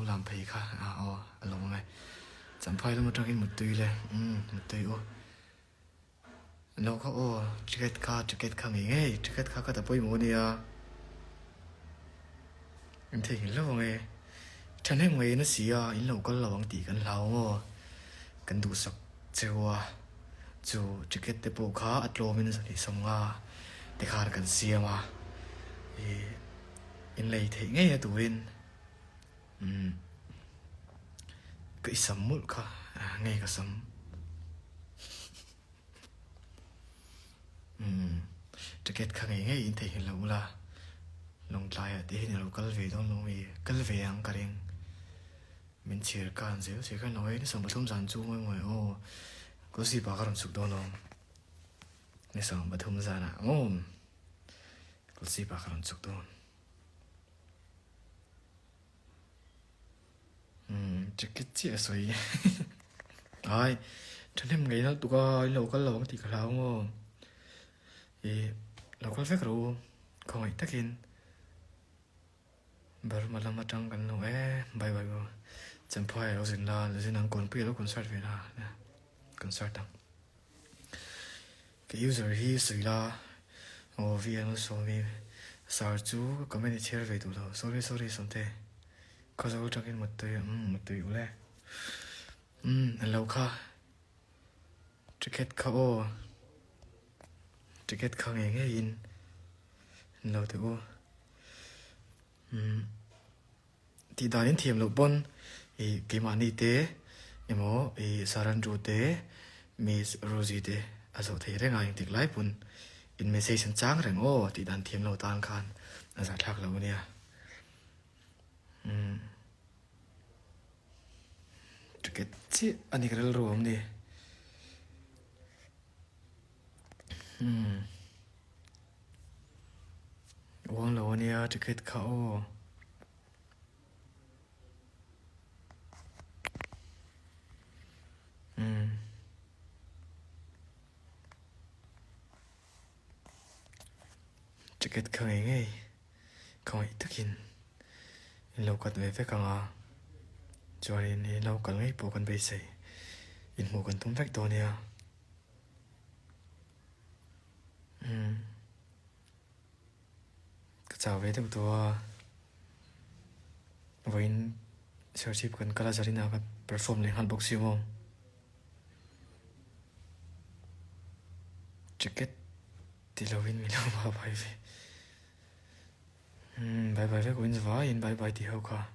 làm phì kha lòng ngay chẳng phải là một trong những một tùy lên một tùy lâu có ticket kha nghe ticket kha cái tập bôi mua đi em thấy lâu nghe chẳng hay nghe nó xí in lâu có lâu bằng tỷ cần lâu cần đủ sọc chiều chú ticket tập bôi kha at lâu mình sẽ xong để khá cần xí mà in lấy thấy nghe tụi in cái sắm mũi kha nghe cái sắm ticket kha nghe in thấy lâu là long lại thì hình lâu cái về đó long về cái về ăn cái riêng mình chia can xíu chỉ cái nói xong bắt thông giàn chú ngoài có gì bảo cái sụp đó không nên xong bắt thông giàn có gì bảo cái sụp đó ticket chia soi ai cho nên ngày đó tụi coi lâu thì cả lâu không thì lâu có phép rồi không ai tắc in baru malam matang kan lo bye bye chẳng phải ở trên là ăn còn bây giờ concert về là concert tăng cái user hi sửa là vì nó số mi sao chú comment share về tụi nó sorry xong thế có sao trong cái một tuổi ule lâu kha ticket kha nghe in lâu tụi thì đã đến thiểm lộ bon cái mà đi té em ó saran ru té miss rosie té aso thấy rằng anh tiếc lại bun in message chang rằng thì đàn thiểm lộ tan khan za thak lo nia cái chi anh ấy cái rồi đi uang lo nia ticket khao ticket khao nghe không ai thức in lâu cắt về với càng cho nên lâu càng ấy bộ con bê sấy in một con tôm vách to nè chào về được to với sở chip cần cả gia đình nào cái perform lên hàn box không ticket thì lâu in mình lâu bye bye với Queen Zvai in bye bye thì hậu cả